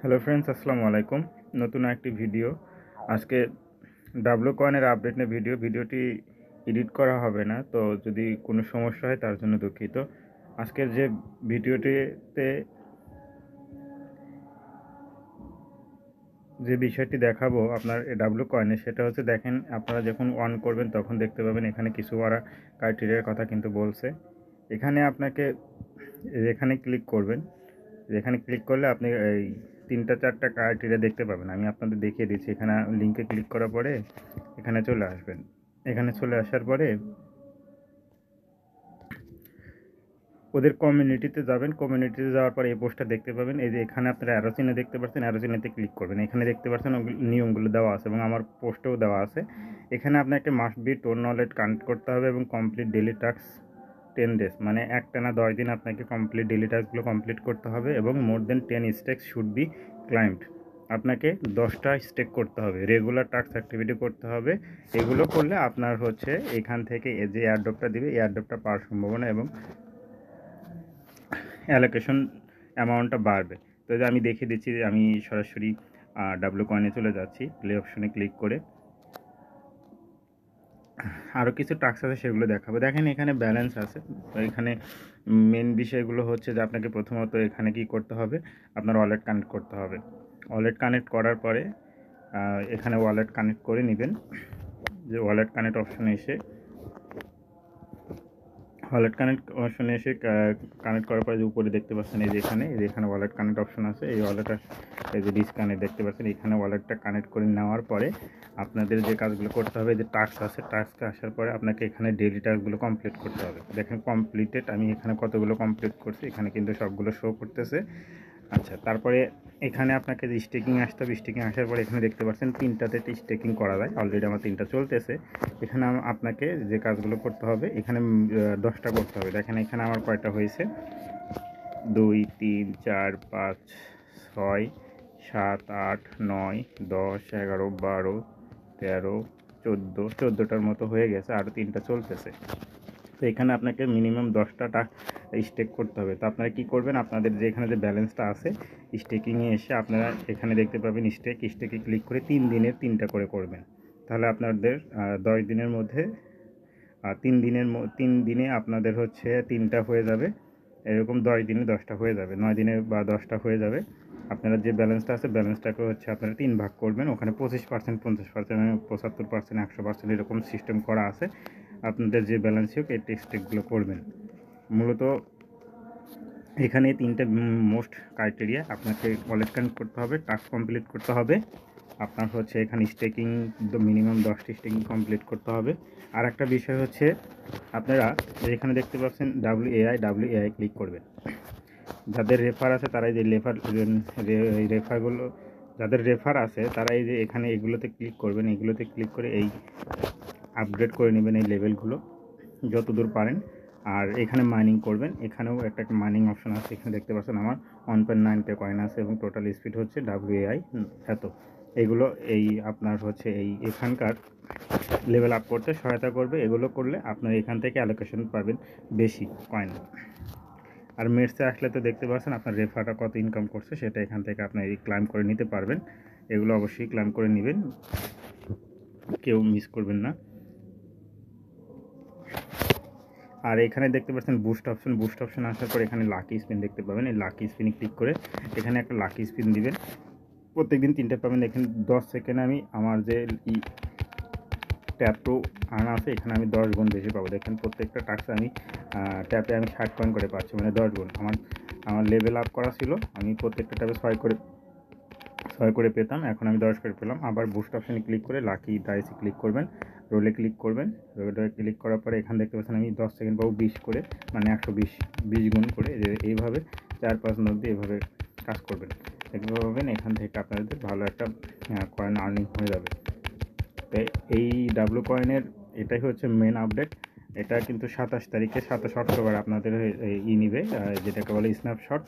Hello friends, আসসালামু আলাইকুম। নতুন একটি ভিডিও। আজকে ডাব্লু কয়েনের আপডেট নিয়ে ভিডিওটি এডিট করা হবে না, তো যদি কোনো সমস্যা হয় তার জন্য দুঃখিত। আজকের যে ভিডিওটিতে যে বিষয়টি দেখাবো আপনার ডাব্লু কয়েনে, সেটা হচ্ছে দেখেন, আপনারা যখন অন করবেন তখন দেখতে পাবেন এখানে কিছু ওরা ক্রাইটেরিয়ার কথা কিন্তু বলছে। এখানে আপনাকে এখানে ক্লিক করবেন। এখানে ক্লিক করলে আপনি এই 3-4টা ক্রাইটেরিয়া দেখতে পাবেন। আমি আপনাদের দেখিয়ে দিচ্ছি। এখানে লিঙ্কে ক্লিক করার পরে এখানে চলে আসবেন। এখানে চলে আসার পরে ওদের কমিউনিটিতে যাবেন। কমিউনিটিতে যাওয়ার পরে এই পোস্টটা দেখতে পাবেন। এই যে এখানে আপনারা অ্যারো চিহ্ন দেখতে পাচ্ছেন, অ্যারো চিহ্নতে ক্লিক করবেন। এখানে দেখতে পাচ্ছেন নিয়মগুলো দেওয়া আছে এবং আমার পোস্টেও দেওয়া আছে। এখানে আপনাকে must be tone knowledge connect করতে হবে এবং কমপ্লিট ডেলি টাস্ক 10 ডেজ, মানে একটানা 10 দিন আপনাকে কমপ্লিট ডেলি টাস্কগুলো কমপ্লিট করতে হবে এবং মোর দেন 10 স্টেক্স শুড বি ক্লাইম্বড। আপনাকে 10টা স্টেক করতে হবে, রেগুলার টাস্ক অ্যাক্টিভিটি করতে হবে। এগুলো করলে আপনার হচ্ছে এখান থেকে যে এয়ারড্রপটা দিবে, এয়ারড্রপটা পাওয়ার সম্ভাবনা এবং অ্যালোকেশন অ্যামাউন্টটা বাড়বে। তো যে আমি দেখিয়ে দিচ্ছি, আমি সরাসরি ডাব্লু কয়েনে চলে যাচ্ছি। প্লে অপশনে ক্লিক করে আরও কিছু টাস্ক আছে সেগুলো দেখাবো। দেখেন এখানে ব্যালেন্স আছে। তো এখানে মেন বিষয়গুলো হচ্ছে যে আপনাকে প্রথমত এখানে কি করতে হবে, আপনার ওয়ালেট কানেক্ট করতে হবে। ওয়ালেট কানেক্ট করার পরে এখানে ওয়ালেট কানেক্ট করে নেবেন। যে ওয়ালেট কানেক্ট অপশনে এসে কানেক্ট করার পরে যে উপরে দেখতে পাচ্ছেন এই যে এখানে ওয়ালেট কানেক্ট অপশন আছে। এই ওয়ালেটটা এই যে ডিসকানেক্ট দেখতে পাচ্ছেন, এখানে ওয়ালেটটা কানেক্ট করে নেওয়ার পরে আপনাদের যে কাজগুলো করতে হবে, যে টাস্ক আছে, টাস্কে আসার পরে আপনাকে এখানে ডেইলি টাস্কগুলো কমপ্লিট করতে হবে। দেখেন কমপ্লিটেড, আমি এখানে কতগুলো কমপ্লিট করছি, এখানে কিন্তু সবগুলো শো করতেছে। আচ্ছা, তারপরে এখানে আপনাকে যে স্টেকিং আসতে হবে। স্টেকিং আসার পরে এখানে দেখতে পাচ্ছেন 3টাতে স্টেকিং করা যায়। অলরেডি আমার 3টা চলতেছে। এখানে আপনাকে যে কাজগুলো করতে হবে, এখানে 10টা করতে হবে। দেখেন এখানে আমার কয়টা হয়েছে, 2 3 4 5 6 7 8 9 10 11 12 13 14টার মতো হয়ে গেছে, আরও 3টা চলতেছে। তো এখানে আপনাকে মিনিমাম 10টা স্টেক করতে হবে। তো আপনারা কী করবেন, আপনাদের যে এখানে যে ব্যালেন্সটা আছে, স্টেকিংয়ে এসে আপনারা এখানে দেখতে পাবেন স্টেকে ক্লিক করে 3 দিনের 3টা করে করবেন। তাহলে আপনাদের 10 দিনের মধ্যে 3 দিনে আপনাদের হচ্ছে 3টা হয়ে যাবে। এরকম 10 দিনে 10টা হয়ে যাবে, 9 দিনে বা 10টা হয়ে যাবে। আপনারা যে ব্যালেন্সটা আছে, ব্যালেন্সটাকে হচ্ছে আপনারা 3 ভাগ করবেন। ওখানে 25%, 50%, 75%, 100% এরকম সিস্টেম করা আছে। আপনাদের যে ব্যালেন্স হোক এই স্টেকগুলো করবেন। মূলত এখানে 3টে মোস্ট ক্রাইটেরিয়া। আপনাকে ওয়ালেট কানেক্ট করতে হবে, টাস্ক কমপ্লিট করতে হবে, আপনার হচ্ছে এখানে স্টেকিং মিনিমাম 10টি স্টেকিং কমপ্লিট করতে হবে। আর একটা বিষয় হচ্ছে, আপনারা এখানে দেখতে পাচ্ছেন ডাব্লিউএআই ক্লিক করবেন। যাদের রেফার আছে তারা এই যে রেফারগুলো, যাদের রেফার আছে তারা এই যে এখানে এগুলোতে ক্লিক করবেন। এগুলোতে ক্লিক করে এই আপগ্রেড করে নেবেন এই লেভেলগুলো যতদূর পারেন। আর এখানে মাইনিং করবেন। এখানেও একটা মাইনিং অপশন আছে। এখানে দেখতে পাচ্ছেন আমার 1.9K কয়েন আছে এবং টোটাল স্পিড হচ্ছে ডাব্লিউএআই এত। এগুলো আপনার হচ্ছে এখানকার লেভেল আপ করতে সহায়তা করবে। এগুলো করলে আপনার এখান থেকে অ্যালোকেশন পাবেন বেশি কয়েন। আর মেটসে আসলে তো দেখতে পাচ্ছেন আপনার রেফারটা কত ইনকাম করছে, সেটা এখান থেকে আপনার ক্লাইম করে নিতে পারবেন। এগুলো অবশ্যই ক্লাইম করে নেবেন, কেউ মিস করবেন না। আর এখানে দেখতে পাচ্ছেন বুস্ট অপশন আসার পর এখানে লাকি স্পিন দেখতে পাবেন। এই লাকি স্পিনে ক্লিক করে এখানে একটা লাকি স্পিন দিবেন। প্রত্যেকদিন 3টে পাবেন। দেখেন 10 সেকেন্ডে আমি আমার যে ট্যাপ টু আর্ন আছে, এখানে আমি 10 গুণ বেশি পাবো। দেখেন প্রত্যেকটা টাস্কে আমি ট্যাপে আমি 60 কয়েন করে পাচ্ছি, মানে 10 গুণ। আমার লেভেল আপ করা ছিল, আমি প্রত্যেকটা ট্যাপে 6 করে পেতাম, এখন আমি 10 করে পেলাম। আবার বুস্ট অপশানে ক্লিক করে লাকি ডাইসে ক্লিক করবেন, রোলে ক্লিক করবেন। রোলে ক্লিক করার পরে এখানে দেখতে পাচ্ছেন আমি 10 সেকেন্ড পাবো 20 করে, মানে 120 গুণ করে। এইভাবে 4-5 অবধি এভাবে কাজ করবেন। দেখতে পাবেন এখান থেকে আপনাদের ভালো একটা কয়েন আর্নিং হয়ে যাবে। তো এই ডাব্লু কয়েনের এটাই হচ্ছে মেন আপডেট। এটা কিন্তু 27 অক্টোবর আপনাদের নিবে, যেটাকে বলে স্ন্যাপশট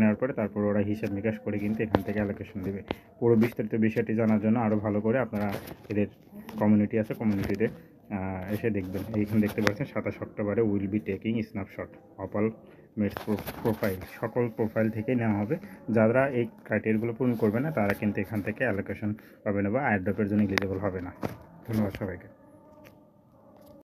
নেওয়ার পরে তারপর ওরা হিসাব নিকাশ করে কিন্তু এখান থেকে অ্যালোকেশন দেবে। পুরো বিস্তারিত বিষয়টি জানার জন্য আরও ভালো করে আপনারা এদের কমিউনিটি আছে, কমিউনিটিতে এসে দেখবেন। এইখানে দেখতে পাচ্ছেন 27 অক্টোবরে will be taking snapshot of all mates profile সকল প্রোফাইল থেকেই নেওয়া হবে। যারা এই ক্রাইটেরিয়াগুলো পূরণ করবে না তারা কিন্তু এখান থেকে অ্যালোকেশন পাবে না বা এয়ারড্রপের জন্য এলিজিবল হবে না। ধন্যবাদ সবাইকে।